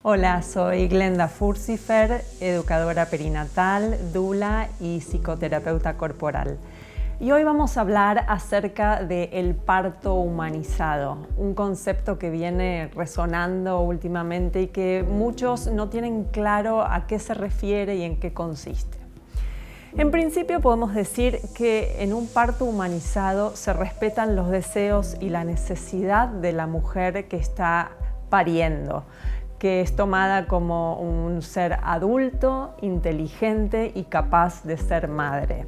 Hola, soy Glenda Furcifer, educadora perinatal, doula y psicoterapeuta corporal. Y hoy vamos a hablar acerca del parto humanizado, un concepto que viene resonando últimamente y que muchos no tienen claro a qué se refiere y en qué consiste. En principio podemos decir que en un parto humanizado se respetan los deseos y la necesidad de la mujer que está pariendo, que es tomada como un ser adulto, inteligente y capaz de ser madre.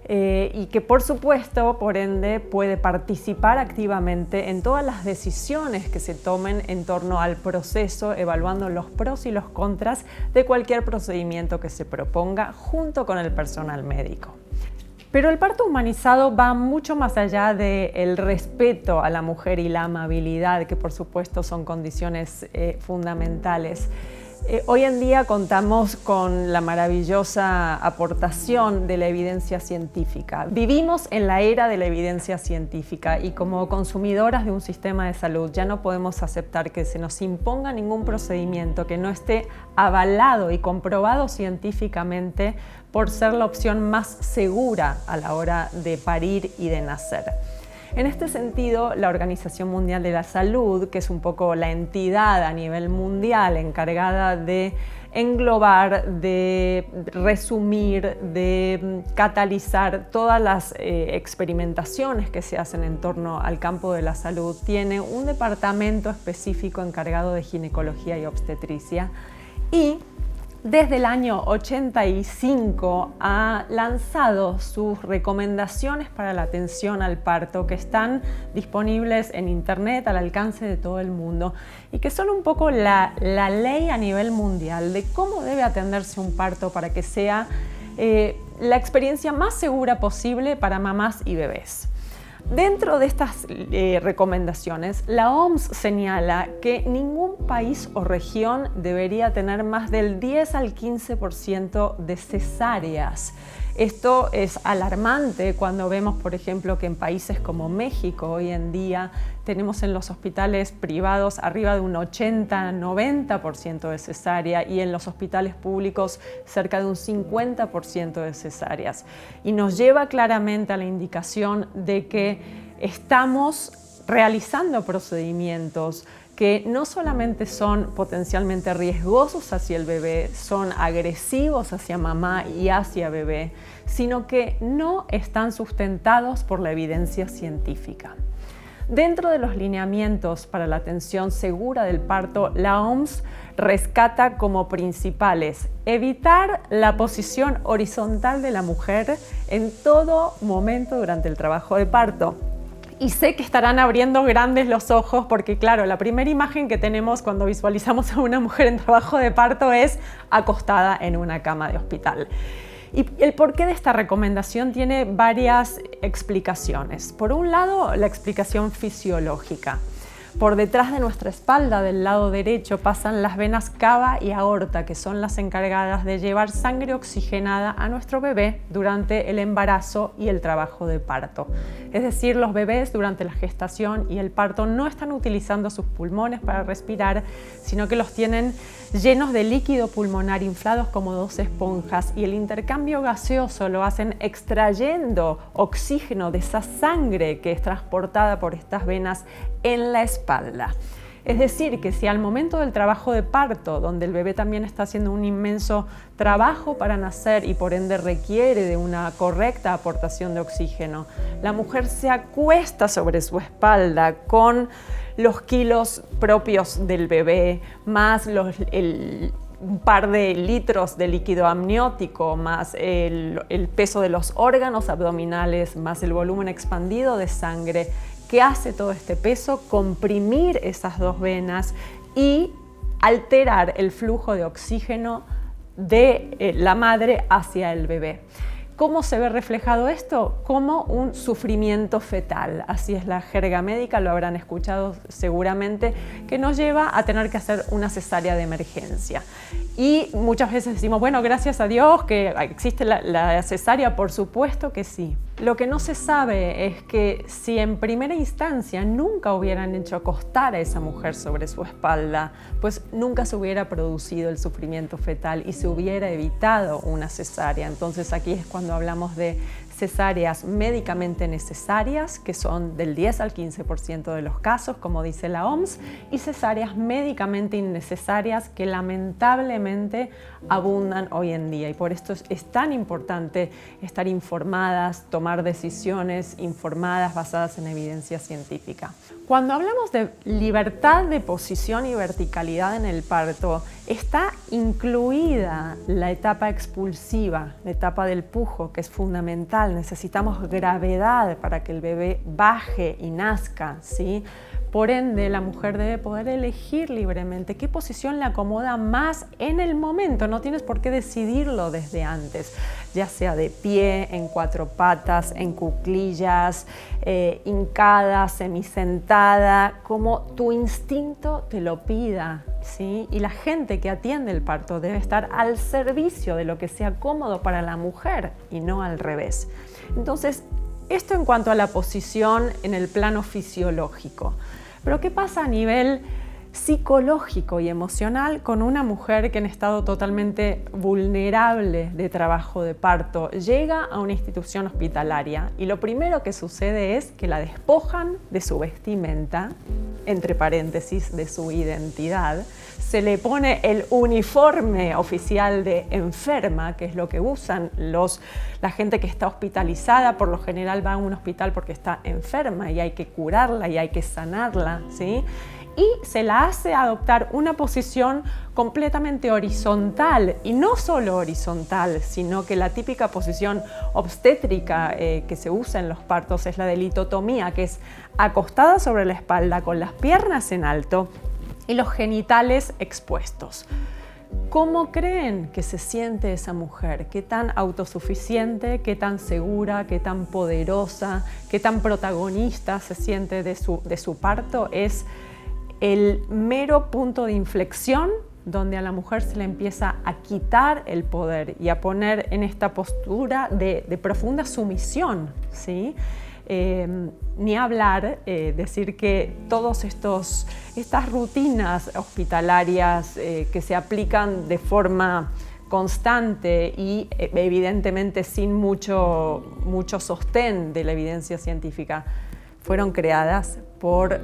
Y que por supuesto, por ende, puede participar activamente en todas las decisiones que se tomen en torno al proceso, evaluando los pros y los contras de cualquier procedimiento que se proponga junto con el personal médico. Pero el parto humanizado va mucho más allá del respeto a la mujer y la amabilidad, que por supuesto son condiciones fundamentales. Hoy en día contamos con la maravillosa aportación de la evidencia científica. Vivimos en la era de la evidencia científica y como consumidoras de un sistema de salud ya no podemos aceptar que se nos imponga ningún procedimiento que no esté avalado y comprobado científicamente por ser la opción más segura a la hora de parir y de nacer. En este sentido, la Organización Mundial de la Salud, que es un poco la entidad a nivel mundial encargada de englobar, de resumir, de catalizar todas las experimentaciones que se hacen en torno al campo de la salud, tiene un departamento específico encargado de ginecología y obstetricia y desde el año 85 ha lanzado sus recomendaciones para la atención al parto que están disponibles en internet al alcance de todo el mundo y que son un poco la ley a nivel mundial de cómo debe atenderse un parto para que sea la experiencia más segura posible para mamás y bebés. Dentro de estas recomendaciones, la OMS señala que ningún país o región debería tener más del 10 al 15% de cesáreas. Esto es alarmante cuando vemos, por ejemplo, que en países como México hoy en día tenemos en los hospitales privados arriba de un 80-90% de cesárea y en los hospitales públicos cerca de un 50% de cesáreas. Y nos lleva claramente a la indicación de que estamos realizando procedimientos que no solamente son potencialmente riesgosos hacia el bebé, son agresivos hacia mamá y hacia bebé, sino que no están sustentados por la evidencia científica. Dentro de los lineamientos para la atención segura del parto, la OMS rescata como principales evitar la posición horizontal de la mujer en todo momento durante el trabajo de parto. Y sé que estarán abriendo grandes los ojos porque, claro, la primera imagen que tenemos cuando visualizamos a una mujer en trabajo de parto es acostada en una cama de hospital. Y el porqué de esta recomendación tiene varias explicaciones. Por un lado, la explicación fisiológica. Por detrás de nuestra espalda, del lado derecho, pasan las venas cava y aorta, que son las encargadas de llevar sangre oxigenada a nuestro bebé durante el embarazo y el trabajo de parto. Es decir, los bebés durante la gestación y el parto no están utilizando sus pulmones para respirar, sino que los tienen llenos de líquido pulmonar inflados como dos esponjas y el intercambio gaseoso lo hacen extrayendo oxígeno de esa sangre que es transportada por estas venas en la espalda. Es decir, que si al momento del trabajo de parto, donde el bebé también está haciendo un inmenso trabajo para nacer y por ende requiere de una correcta aportación de oxígeno, la mujer se acuesta sobre su espalda con los kilos propios del bebé, más un par de litros de líquido amniótico, más el peso de los órganos abdominales, más el volumen expandido de sangre. ¿Qué hace todo este peso? Comprimir esas dos venas y alterar el flujo de oxígeno de la madre hacia el bebé. ¿Cómo se ve reflejado esto? Como un sufrimiento fetal. Así es la jerga médica, lo habrán escuchado seguramente, que nos lleva a tener que hacer una cesárea de emergencia. Y muchas veces decimos, bueno, gracias a Dios que existe la cesárea, por supuesto que sí. Lo que no se sabe es que si en primera instancia nunca hubieran hecho acostar a esa mujer sobre su espalda, pues nunca se hubiera producido el sufrimiento fetal y se hubiera evitado una cesárea. Entonces aquí es cuando hablamos de cesáreas médicamente necesarias, que son del 10 al 15% de los casos, como dice la OMS, y cesáreas médicamente innecesarias que lamentablemente abundan hoy en día. Y por esto es tan importante estar informadas, tomar decisiones informadas basadas en evidencia científica. Cuando hablamos de libertad de posición y verticalidad en el parto, está incluida la etapa expulsiva, la etapa del pujo, que es fundamental. Necesitamos gravedad para que el bebé baje y nazca, ¿sí? Por ende, la mujer debe poder elegir libremente qué posición le acomoda más en el momento. No tienes por qué decidirlo desde antes, ya sea de pie, en 4 patas, en cuclillas, hincada, semisentada, como tu instinto te lo pida, ¿sí? Y la gente que atiende el parto debe estar al servicio de lo que sea cómodo para la mujer y no al revés. Entonces, esto en cuanto a la posición en el plano fisiológico. Pero ¿qué pasa a nivel psicológico y emocional con una mujer que en estado totalmente vulnerable de trabajo de parto llega a una institución hospitalaria y lo primero que sucede es que la despojan de su vestimenta, entre paréntesis, de su identidad, se le pone el uniforme oficial de enferma, que es lo que usan la gente que está hospitalizada? Por lo general va a un hospital porque está enferma y hay que curarla y hay que sanarla, ¿sí? Y se la hace adoptar una posición completamente horizontal, y no solo horizontal, sino que la típica posición obstétrica que se usa en los partos es la de litotomía, que es acostada sobre la espalda con las piernas en alto y los genitales expuestos. ¿Cómo creen que se siente esa mujer? ¿Qué tan autosuficiente, qué tan segura, qué tan poderosa, qué tan protagonista se siente de su parto? Es el mero punto de inflexión donde a la mujer se le empieza a quitar el poder y a poner en esta postura de profunda sumisión, ¿sí? Ni hablar, decir que todas estas rutinas hospitalarias que se aplican de forma constante y evidentemente sin mucho sostén de la evidencia científica, fueron creadas por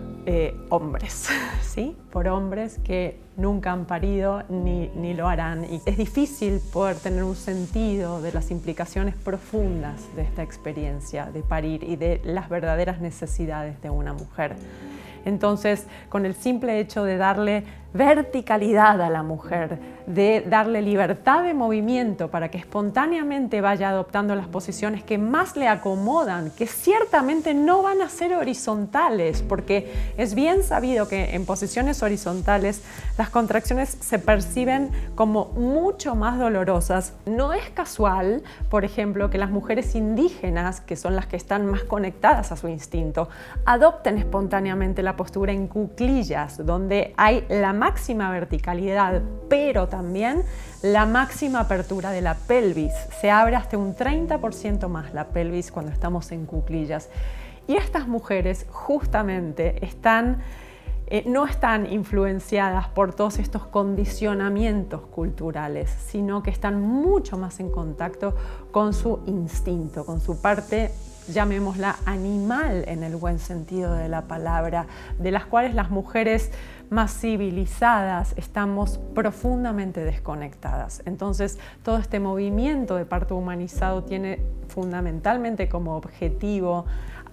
hombres, ¿sí? Por hombres que nunca han parido ni lo harán. Y es difícil poder tener un sentido de las implicaciones profundas de esta experiencia de parir y de las verdaderas necesidades de una mujer. Entonces, con el simple hecho de darle verticalidad a la mujer, de darle libertad de movimiento para que espontáneamente vaya adoptando las posiciones que más le acomodan, que ciertamente no van a ser horizontales, porque es bien sabido que en posiciones horizontales las contracciones se perciben como mucho más dolorosas. No es casual, por ejemplo, que las mujeres indígenas, que son las que están más conectadas a su instinto, adopten espontáneamente la postura en cuclillas, donde hay la máxima verticalidad, pero también la máxima apertura de la pelvis. Se abre hasta un 30% más la pelvis cuando estamos en cuclillas. Y estas mujeres justamente no están influenciadas por todos estos condicionamientos culturales, sino que están mucho más en contacto con su instinto, con su parte, llamémosla animal en el buen sentido de la palabra, de las cuales las mujeres más civilizadas estamos profundamente desconectadas. Entonces, todo este movimiento de parto humanizado tiene fundamentalmente como objetivo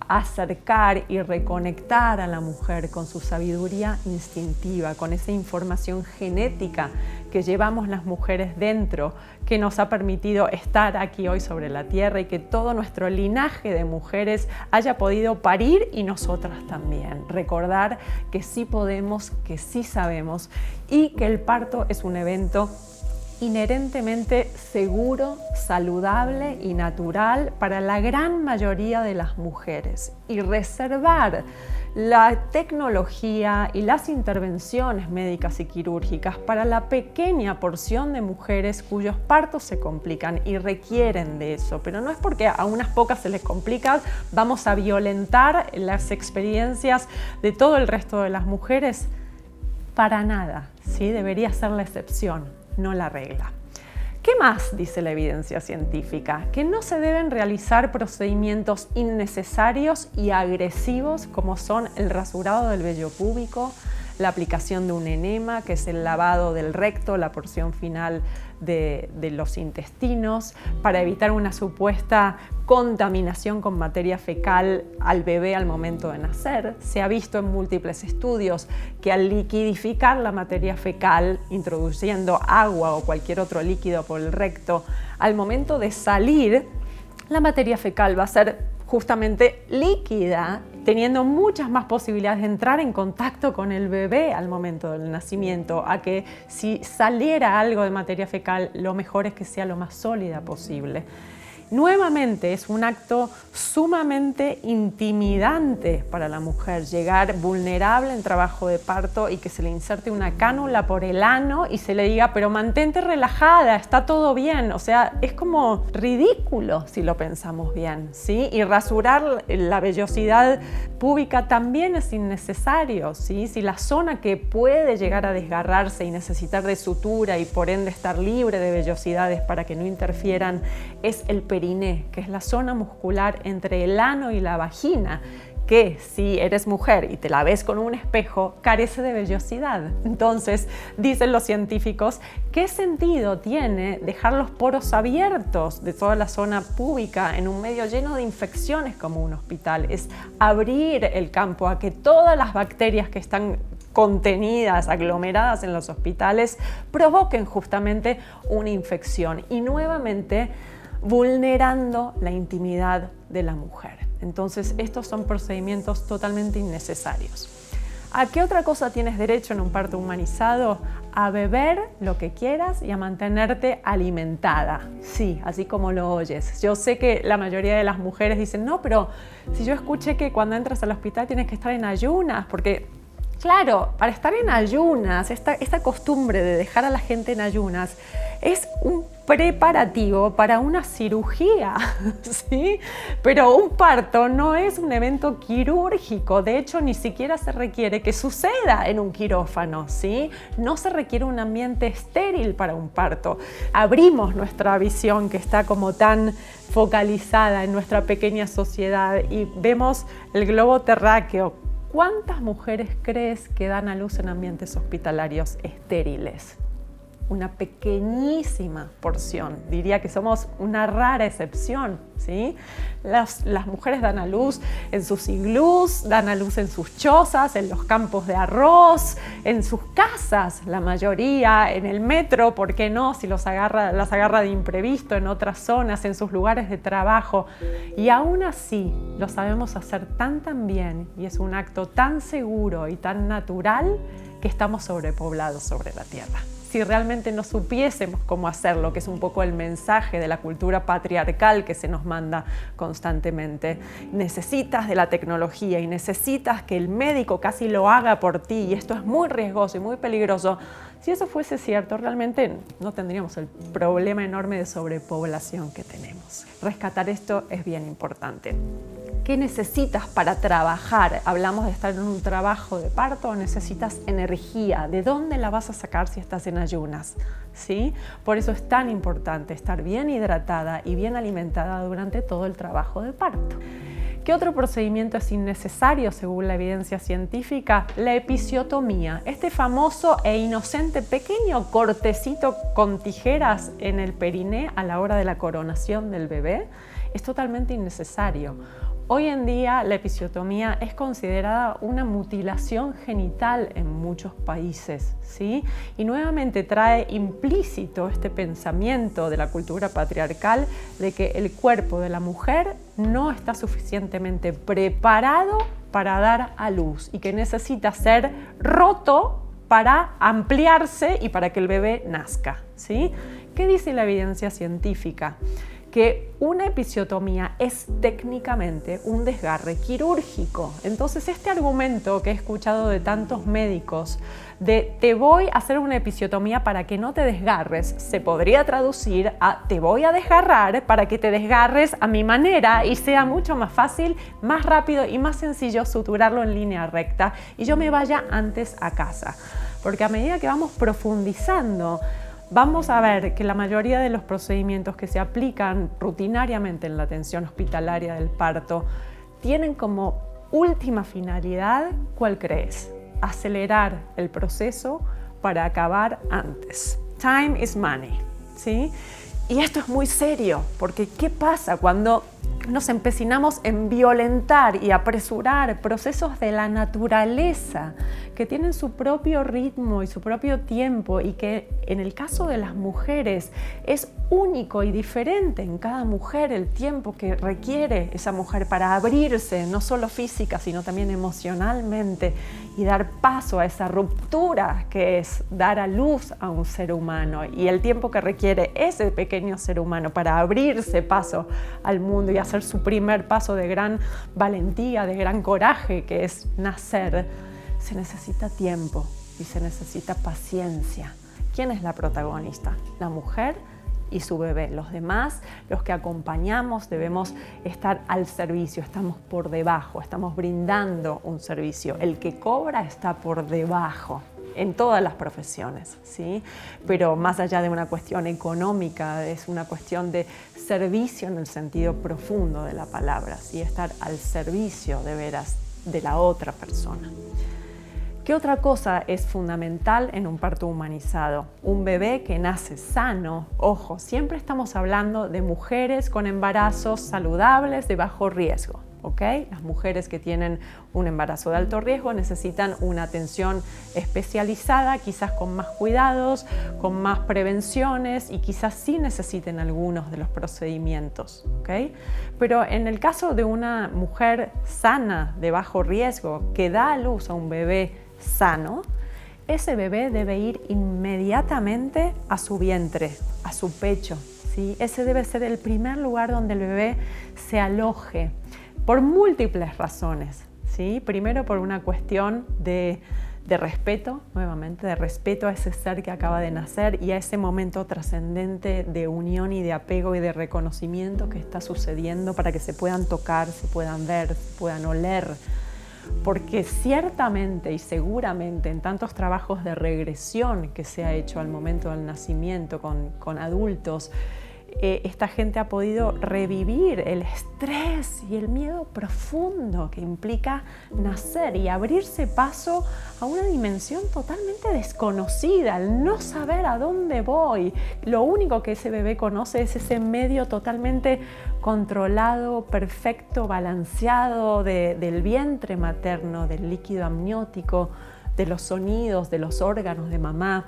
acercar y reconectar a la mujer con su sabiduría instintiva, con esa información genética que llevamos las mujeres dentro, que nos ha permitido estar aquí hoy sobre la tierra y que todo nuestro linaje de mujeres haya podido parir y nosotras también. Recordar que sí podemos, que sí sabemos y que el parto es un evento inherentemente seguro, saludable y natural para la gran mayoría de las mujeres, y reservar la tecnología y las intervenciones médicas y quirúrgicas para la pequeña porción de mujeres cuyos partos se complican y requieren de eso, pero no es porque a unas pocas se les complica, vamos a violentar las experiencias de todo el resto de las mujeres. Para nada, ¿sí? Debería ser la excepción, no la regla. ¿Qué más dice la evidencia científica? Que no se deben realizar procedimientos innecesarios y agresivos como son el rasurado del vello púbico, la aplicación de un enema, que es el lavado del recto, la porción final de los intestinos, para evitar una supuesta contaminación con materia fecal al bebé al momento de nacer. Se ha visto en múltiples estudios que al liquidificar la materia fecal, introduciendo agua o cualquier otro líquido por el recto, al momento de salir, la materia fecal va a ser justamente líquida, teniendo muchas más posibilidades de entrar en contacto con el bebé al momento del nacimiento, a que si saliera algo de materia fecal, lo mejor es que sea lo más sólida posible. Nuevamente es un acto sumamente intimidante para la mujer llegar vulnerable en trabajo de parto y que se le inserte una cánula por el ano y se le diga pero mantente relajada, está todo bien. O sea, es como ridículo si lo pensamos bien, ¿sí? Y rasurar la vellosidad púbica también es innecesario, ¿sí? Si la zona que puede llegar a desgarrarse y necesitar de sutura y por ende estar libre de vellosidades para que no interfieran es el periné, que es la zona muscular entre el ano y la vagina, que si eres mujer y te la ves con un espejo, carece de vellosidad. Entonces, dicen los científicos, ¿qué sentido tiene dejar los poros abiertos de toda la zona púbica en un medio lleno de infecciones como un hospital? Es abrir el campo a que todas las bacterias que están contenidas, aglomeradas en los hospitales, provoquen justamente una infección y nuevamente vulnerando la intimidad de la mujer. Entonces, estos son procedimientos totalmente innecesarios. ¿A qué otra cosa tienes derecho en un parto humanizado? A beber lo que quieras y a mantenerte alimentada. Sí, así como lo oyes. Yo sé que la mayoría de las mujeres dicen, no, pero si yo escuché que cuando entras al hospital tienes que estar en ayunas, porque claro, para estar en ayunas, esta costumbre de dejar a la gente en ayunas es un preparativo para una cirugía, ¿sí? Pero un parto no es un evento quirúrgico, de hecho ni siquiera se requiere que suceda en un quirófano, ¿sí? No se requiere un ambiente estéril para un parto. Abrimos nuestra visión que está como tan focalizada en nuestra pequeña sociedad y vemos el globo terráqueo. ¿Cuántas mujeres crees que dan a luz en ambientes hospitalarios estériles? Una pequeñísima porción, diría que somos una rara excepción, ¿sí? Las mujeres dan a luz en sus iglús, dan a luz en sus chozas, en los campos de arroz, en sus casas, la mayoría, en el metro, ¿por qué no? Si las agarra de imprevisto, en otras zonas, en sus lugares de trabajo. Y aún así lo sabemos hacer tan bien y es un acto tan seguro y tan natural que estamos sobrepoblados sobre la tierra. Si realmente no supiésemos cómo hacerlo, que es un poco el mensaje de la cultura patriarcal que se nos manda constantemente. Necesitas de la tecnología y necesitas que el médico casi lo haga por ti y esto es muy riesgoso y muy peligroso. Si eso fuese cierto, realmente no tendríamos el problema enorme de sobrepoblación que tenemos. Rescatar esto es bien importante. ¿Qué necesitas para trabajar? Hablamos de estar en un trabajo de parto, necesitas energía. ¿De dónde la vas a sacar si estás en ayunas? ¿Sí? Por eso es tan importante estar bien hidratada y bien alimentada durante todo el trabajo de parto. ¿Qué otro procedimiento es innecesario según la evidencia científica? La episiotomía, este famoso e inocente pequeño cortecito con tijeras en el periné a la hora de la coronación del bebé, es totalmente innecesario. Hoy en día la episiotomía es considerada una mutilación genital en muchos países, ¿sí? Y nuevamente trae implícito este pensamiento de la cultura patriarcal de que el cuerpo de la mujer no está suficientemente preparado para dar a luz y que necesita ser roto para ampliarse y para que el bebé nazca, ¿sí? ¿Qué dice la evidencia científica? que una episiotomía es técnicamente un desgarre quirúrgico. Entonces, este argumento que he escuchado de tantos médicos de te voy a hacer una episiotomía para que no te desgarres, se podría traducir a te voy a desgarrar para que te desgarres a mi manera y sea mucho más fácil, más rápido y más sencillo suturarlo en línea recta y yo me vaya antes a casa. Porque a medida que vamos profundizando, vamos a ver que la mayoría de los procedimientos que se aplican rutinariamente en la atención hospitalaria del parto tienen como última finalidad, ¿cuál crees? Acelerar el proceso para acabar antes. Time is money, ¿sí? Y esto es muy serio, porque ¿qué pasa cuando nos empecinamos en violentar y apresurar procesos de la naturaleza que tienen su propio ritmo y su propio tiempo y que en el caso de las mujeres es único y diferente en cada mujer el tiempo que requiere esa mujer para abrirse, no solo física, sino también emocionalmente y dar paso a esa ruptura que es dar a luz a un ser humano y el tiempo que requiere ese pequeño ser humano para abrirse paso al mundo y hacer su primer paso de gran valentía, de gran coraje, que es nacer. Se necesita tiempo y se necesita paciencia. ¿Quién es la protagonista? La mujer y su bebé. Los demás, los que acompañamos, debemos estar al servicio, estamos por debajo, estamos brindando un servicio. El que cobra está por debajo en todas las profesiones, ¿sí? Pero más allá de una cuestión económica, es una cuestión de servicio en el sentido profundo de la palabra, ¿sí? Estar al servicio de veras de la otra persona. ¿Qué otra cosa es fundamental en un parto humanizado? Un bebé que nace sano. Ojo, siempre estamos hablando de mujeres con embarazos saludables de bajo riesgo, ¿ok? Las mujeres que tienen un embarazo de alto riesgo necesitan una atención especializada, quizás con más cuidados, con más prevenciones y quizás sí necesiten algunos de los procedimientos, ¿ok? Pero en el caso de una mujer sana de bajo riesgo que da a luz a un bebé sano, ese bebé debe ir inmediatamente a su vientre, a su pecho, ¿sí? Ese debe ser el primer lugar donde el bebé se aloje por múltiples razones, ¿sí? Primero por una cuestión de respeto, nuevamente, de respeto a ese ser que acaba de nacer y a ese momento trascendente de unión y de apego y de reconocimiento que está sucediendo para que se puedan tocar, se puedan ver, se puedan oler. Porque ciertamente y seguramente en tantos trabajos de regresión que se ha hecho al momento del nacimiento con adultos, esta gente ha podido revivir el estrés y el miedo profundo que implica nacer y abrirse paso a una dimensión totalmente desconocida, el no saber a dónde voy. Lo único que ese bebé conoce es ese medio totalmente controlado, perfecto, balanceado del vientre materno, del líquido amniótico, de los sonidos, de los órganos de mamá,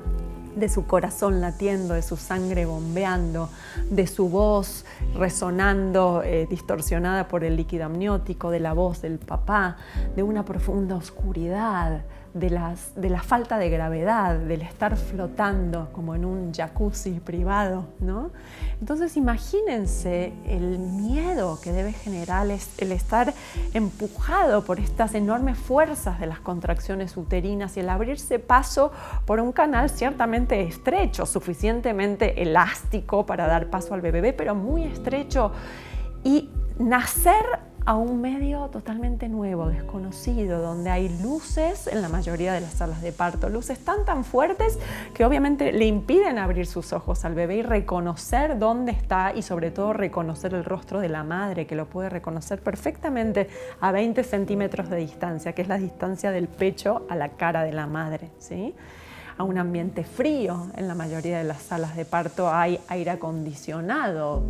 de su corazón latiendo, de su sangre bombeando, de su voz resonando distorsionada por el líquido amniótico, de la voz del papá, de una profunda oscuridad, de la falta de gravedad, del estar flotando como en un jacuzzi privado, ¿no? Entonces imagínense el miedo que debe generar el estar empujado por estas enormes fuerzas de las contracciones uterinas y el abrirse paso por un canal ciertamente estrecho, suficientemente elástico para dar paso al bebé, pero muy estrecho, y nacer a un medio totalmente nuevo, desconocido, donde hay luces en la mayoría de las salas de parto, luces tan fuertes que obviamente le impiden abrir sus ojos al bebé y reconocer dónde está y sobre todo reconocer el rostro de la madre, que lo puede reconocer perfectamente a 20 centímetros de distancia, que es la distancia del pecho a la cara de la madre, ¿sí? A un ambiente frío. En la mayoría de las salas de parto hay aire acondicionado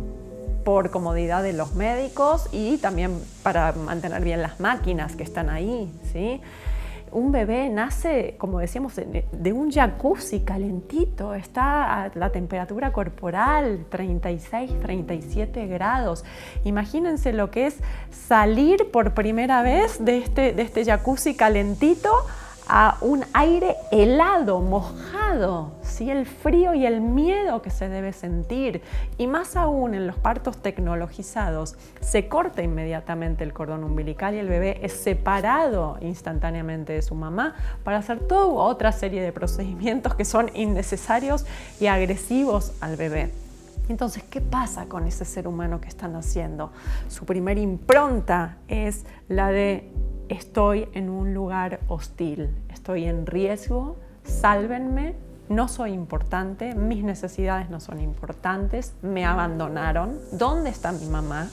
por comodidad de los médicos y también para mantener bien las máquinas que están ahí, ¿sí? Un bebé nace, como decíamos, de un jacuzzi calentito, está a la temperatura corporal, 36, 37 grados. Imagínense lo que es salir por primera vez de este jacuzzi calentito a un aire helado, mojado, ¿sí? El frío y el miedo que se debe sentir. Y más aún en los partos tecnologizados, se corta inmediatamente el cordón umbilical y el bebé es separado instantáneamente de su mamá para hacer toda otra serie de procedimientos que son innecesarios y agresivos al bebé. Entonces, ¿qué pasa con ese ser humano que están haciendo? Su primera impronta es la de estoy en un lugar hostil, estoy en riesgo, sálvenme, no soy importante, mis necesidades no son importantes, me abandonaron, ¿dónde está mi mamá?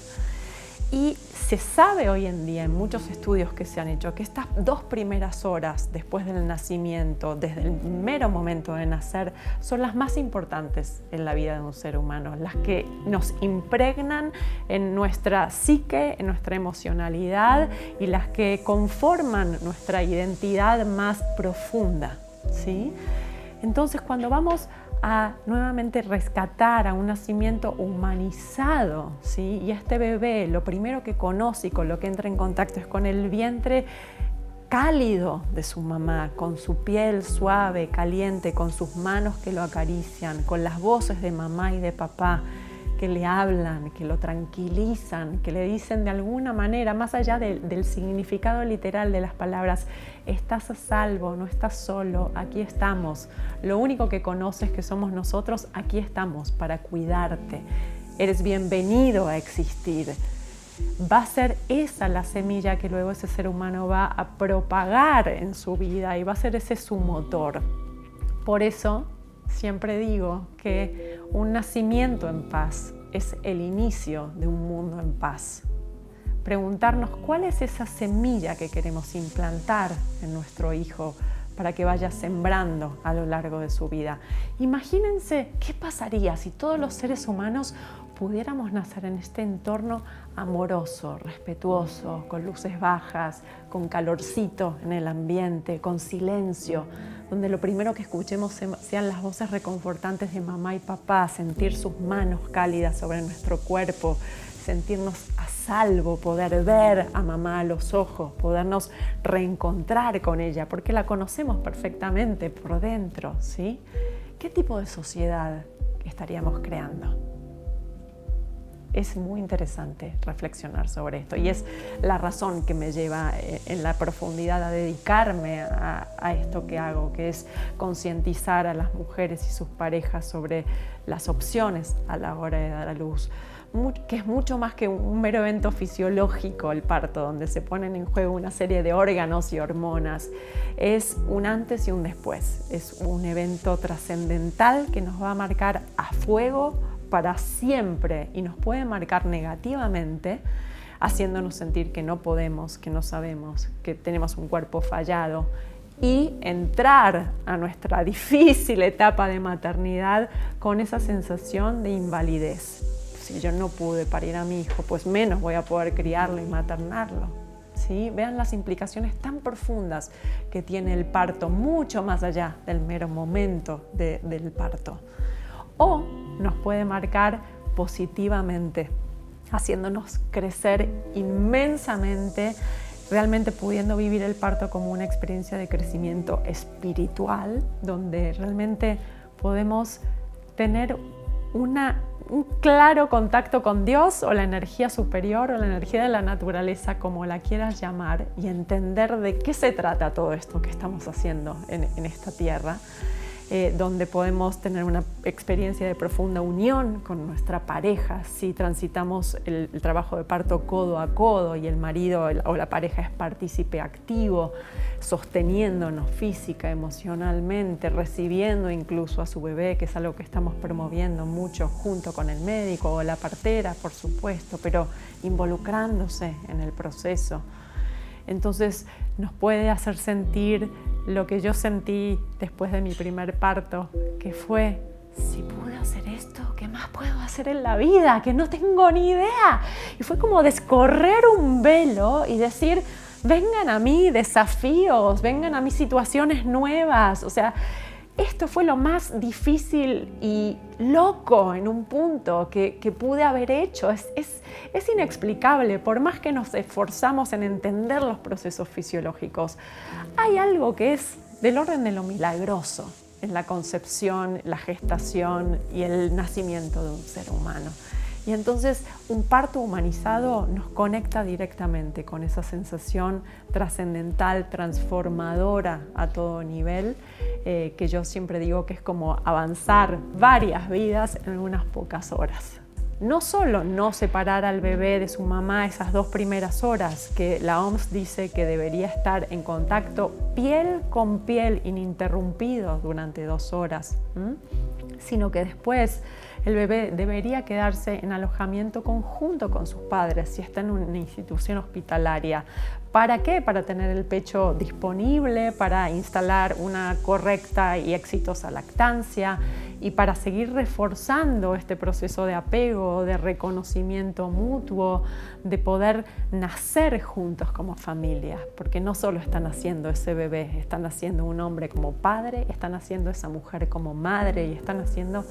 Y se sabe hoy en día en muchos estudios que se han hecho que estas 2 primeras horas después del nacimiento, desde el mero momento de nacer, son las más importantes en la vida de un ser humano, las que nos impregnan en nuestra psique, en nuestra emocionalidad y las que conforman nuestra identidad más profunda, ¿sí? Entonces, cuando vamos a nuevamente rescatar a un nacimiento humanizado, ¿sí? Y este bebé lo primero que conoce y con lo que entra en contacto es con el vientre cálido de su mamá, con su piel suave, caliente, con sus manos que lo acarician, con las voces de mamá y de papá que le hablan, que lo tranquilizan, que le dicen de alguna manera, más allá del significado literal de las palabras, estás a salvo, no estás solo, aquí estamos. Lo único que conoces que somos nosotros, aquí estamos para cuidarte. Eres bienvenido a existir. Va a ser esa la semilla que luego ese ser humano va a propagar en su vida y va a ser ese su motor. Por eso siempre digo que un nacimiento en paz es el inicio de un mundo en paz. Preguntarnos cuál es esa semilla que queremos implantar en nuestro hijo para que vaya sembrando a lo largo de su vida. Imagínense qué pasaría si todos los seres humanos pudiéramos nacer en este entorno amoroso, respetuoso, con luces bajas, con calorcito en el ambiente, con silencio, donde lo primero que escuchemos sean las voces reconfortantes de mamá y papá, sentir sus manos cálidas sobre nuestro cuerpo, sentirnos a salvo, poder ver a mamá a los ojos, podernos reencontrar con ella, porque la conocemos perfectamente por dentro, ¿sí? ¿Qué tipo de sociedad estaríamos creando? Es muy interesante reflexionar sobre esto y es la razón que me lleva en la profundidad a dedicarme a esto que hago, que es concientizar a las mujeres y sus parejas sobre las opciones a la hora de dar a luz, que es mucho más que un mero evento fisiológico el parto, donde se ponen en juego una serie de órganos y hormonas. Es un antes y un después, es un evento trascendental que nos va a marcar a fuego para siempre y nos puede marcar negativamente, haciéndonos sentir que no podemos, que no sabemos, que tenemos un cuerpo fallado y entrar a nuestra difícil etapa de maternidad con esa sensación de invalidez. Si yo no pude parir a mi hijo, pues menos voy a poder criarlo y maternarlo, ¿sí? Vean las implicaciones tan profundas que tiene el parto, mucho más allá del mero momento del parto. O nos puede marcar positivamente, haciéndonos crecer inmensamente, realmente pudiendo vivir el parto como una experiencia de crecimiento espiritual, donde realmente podemos tener un claro contacto con Dios o la energía superior o la energía de la naturaleza, como la quieras llamar, y entender de qué se trata todo esto que estamos haciendo en esta tierra. Donde podemos tener una experiencia de profunda unión con nuestra pareja si transitamos el trabajo de parto codo a codo y el marido o la pareja es partícipe activo, sosteniéndonos física, emocionalmente, recibiendo incluso a su bebé, que es algo que estamos promoviendo mucho junto con el médico o la partera, por supuesto, pero involucrándose en el proceso. Entonces nos puede hacer sentir lo que yo sentí después de mi primer parto, que fue, si pude hacer esto, ¿qué más puedo hacer en la vida? Que no tengo ni idea. Y fue como descorrer un velo y decir, vengan a mí desafíos, vengan a mí situaciones nuevas. O sea, esto fue lo más difícil y loco en un punto que pude haber hecho. Es inexplicable, por más que nos esforzamos en entender los procesos fisiológicos. Hay algo que es del orden de lo milagroso en la concepción, la gestación y el nacimiento de un ser humano. Y entonces un parto humanizado nos conecta directamente con esa sensación trascendental, transformadora a todo nivel, que yo siempre digo que es como avanzar varias vidas en unas pocas horas. No solo no separar al bebé de su mamá esas 2 primeras horas, que la OMS dice que debería estar en contacto piel con piel ininterrumpido durante 2 horas, sino que después el bebé debería quedarse en alojamiento conjunto con sus padres si está en una institución hospitalaria. ¿Para qué? Para tener el pecho disponible, para instalar una correcta y exitosa lactancia y para seguir reforzando este proceso de apego, de reconocimiento mutuo, de poder nacer juntos como familia. Porque no solo están haciendo ese bebé, están haciendo un hombre como padre, están haciendo esa mujer como madre y están haciendo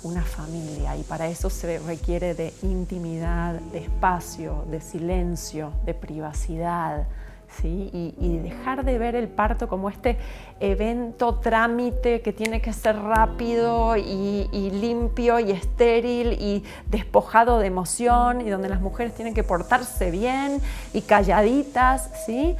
una familia, y para eso se requiere de intimidad, de espacio, de silencio, de privacidad, ¿sí? Y dejar de ver el parto como este evento trámite que tiene que ser rápido y limpio y estéril y despojado de emoción, y donde las mujeres tienen que portarse bien y calladitas, ¿sí?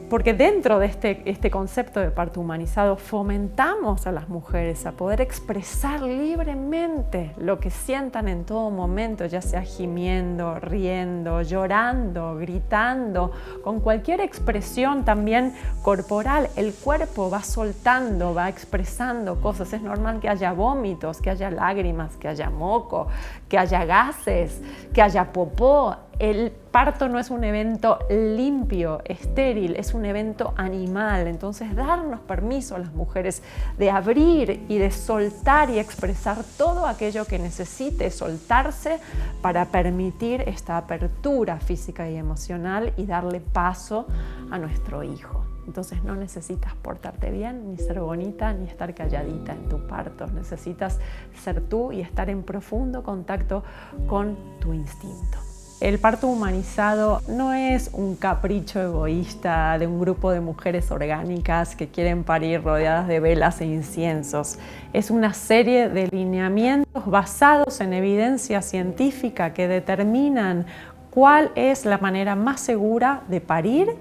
Porque dentro de este concepto de parto humanizado fomentamos a las mujeres a poder expresar libremente lo que sientan en todo momento, ya sea gimiendo, riendo, llorando, gritando, con cualquier expresión también corporal. El cuerpo va soltando, va expresando cosas. Es normal que haya vómitos, que haya lágrimas, que haya moco, que haya gases, que haya popó. El parto no es un evento limpio, estéril, es un evento animal. Entonces, darnos permiso a las mujeres de abrir y de soltar y expresar todo aquello que necesite soltarse para permitir esta apertura física y emocional y darle paso a nuestro hijo. Entonces no necesitas portarte bien, ni ser bonita, ni estar calladita en tu parto. Necesitas ser tú y estar en profundo contacto con tu instinto. El parto humanizado no es un capricho egoísta de un grupo de mujeres orgánicas que quieren parir rodeadas de velas e inciensos. Es una serie de lineamientos basados en evidencia científica que determinan cuál es la manera más segura de parir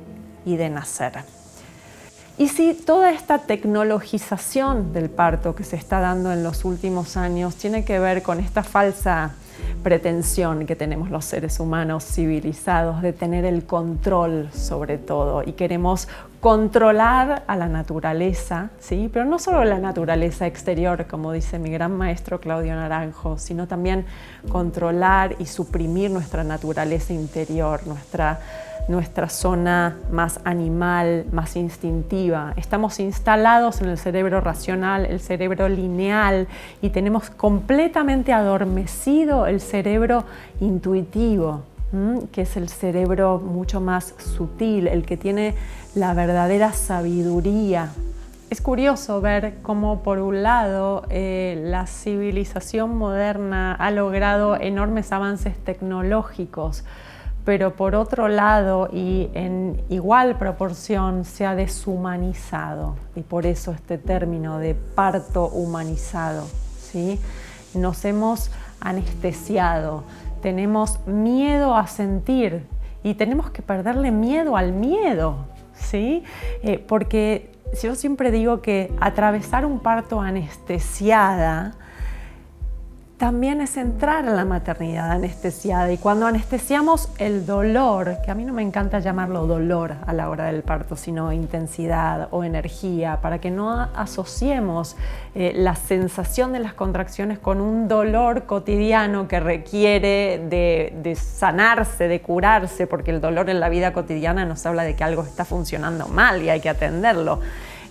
y de nacer. Y si toda esta tecnologización del parto que se está dando en los últimos años tiene que ver con esta falsa pretensión que tenemos los seres humanos civilizados de tener el control sobre todo, y queremos controlar a la naturaleza, ¿sí? Pero no solo la naturaleza exterior, como dice mi gran maestro Claudio Naranjo, sino también controlar y suprimir nuestra naturaleza interior, nuestra zona más animal, más instintiva. Estamos instalados en el cerebro racional, el cerebro lineal, y tenemos completamente adormecido el cerebro intuitivo, que es el cerebro mucho más sutil, el que tiene la verdadera sabiduría. Es curioso ver cómo, por un lado, la civilización moderna ha logrado enormes avances tecnológicos, pero por otro lado, y en igual proporción, se ha deshumanizado, y por eso este término de parto humanizado, ¿sí? Nos hemos anestesiado, tenemos miedo a sentir y tenemos que perderle miedo al miedo, ¿sí? Porque yo siempre digo que atravesar un parto anestesiada también es entrar en la maternidad anestesiada, y cuando anestesiamos el dolor, que a mí no me encanta llamarlo dolor a la hora del parto, sino intensidad o energía, para que no asociemos la sensación de las contracciones con un dolor cotidiano que requiere de sanarse, de curarse, porque el dolor en la vida cotidiana nos habla de que algo está funcionando mal y hay que atenderlo.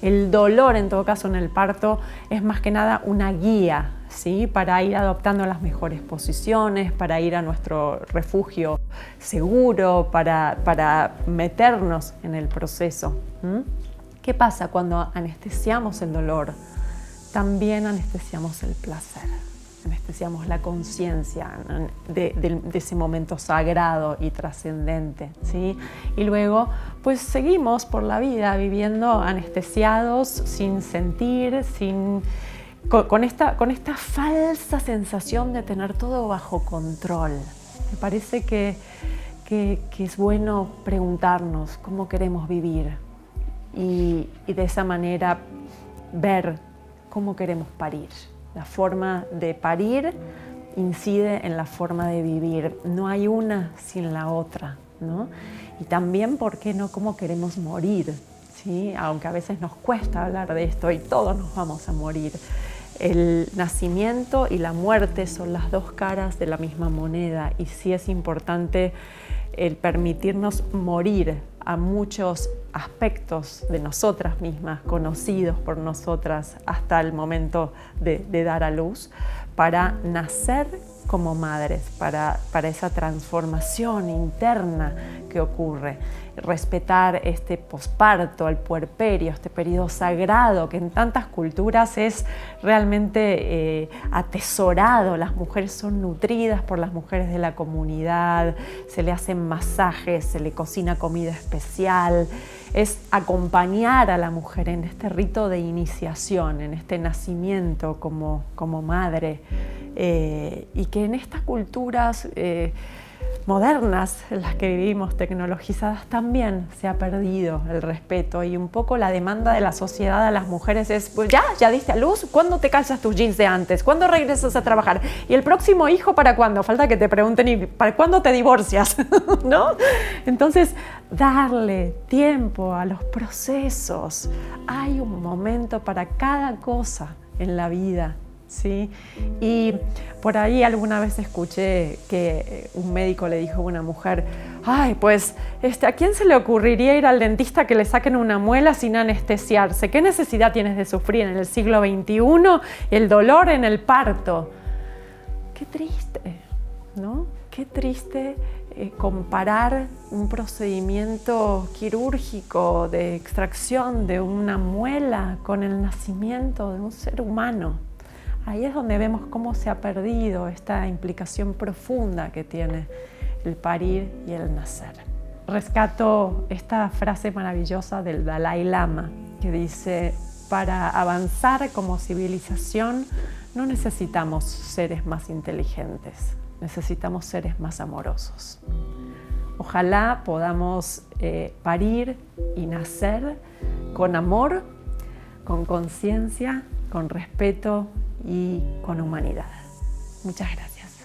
El dolor, en todo caso, en el parto es más que nada una guía, ¿sí? Para ir adoptando las mejores posiciones, para ir a nuestro refugio seguro, para meternos en el proceso. ¿Qué pasa cuando anestesiamos el dolor? También anestesiamos el placer, anestesiamos la conciencia de ese momento sagrado y trascendente, ¿sí? Y luego, pues seguimos por la vida viviendo anestesiados, sin sentir, con esta falsa sensación de tener todo bajo control. Me parece que es bueno preguntarnos cómo queremos vivir y de esa manera ver cómo queremos parir. La forma de parir incide en la forma de vivir. No hay una sin la otra, ¿no? Y también, ¿por qué no?, cómo queremos morir, ¿sí? Aunque a veces nos cuesta hablar de esto y todos nos vamos a morir. El nacimiento y la muerte son las dos caras de la misma moneda y sí es importante el permitirnos morir a muchos aspectos de nosotras mismas, conocidos por nosotras hasta el momento de dar a luz, para nacer como madres, para esa transformación interna que ocurre. Respetar este posparto, el puerperio, este periodo sagrado que en tantas culturas es realmente atesorado. Las mujeres son nutridas por las mujeres de la comunidad, se le hacen masajes, se le cocina comida especial. Es acompañar a la mujer en este rito de iniciación, en este nacimiento como madre, y que en estas culturas modernas en las que vivimos, tecnologizadas, también se ha perdido el respeto y un poco la demanda de la sociedad a las mujeres es, pues ya diste a luz, ¿cuándo te calzas tus jeans de antes? ¿Cuándo regresas a trabajar? ¿Y el próximo hijo para cuándo? Falta que te pregunten, ¿y para cuándo te divorcias? ¿No? Entonces, darle tiempo a los procesos. Hay un momento para cada cosa en la vida, ¿sí? Y por ahí alguna vez escuché que un médico le dijo a una mujer, ay, pues, ¿a quién se le ocurriría ir al dentista que le saquen una muela sin anestesiarse? ¿Qué necesidad tienes de sufrir en el siglo XXI el dolor en el parto? Qué triste, ¿no? Qué triste comparar un procedimiento quirúrgico de extracción de una muela con el nacimiento de un ser humano. Ahí es donde vemos cómo se ha perdido esta implicación profunda que tiene el parir y el nacer. Rescato esta frase maravillosa del Dalai Lama que dice, para avanzar como civilización no necesitamos seres más inteligentes, necesitamos seres más amorosos. Ojalá podamos parir y nacer con amor, con conciencia, con respeto y con humanidad. Muchas gracias.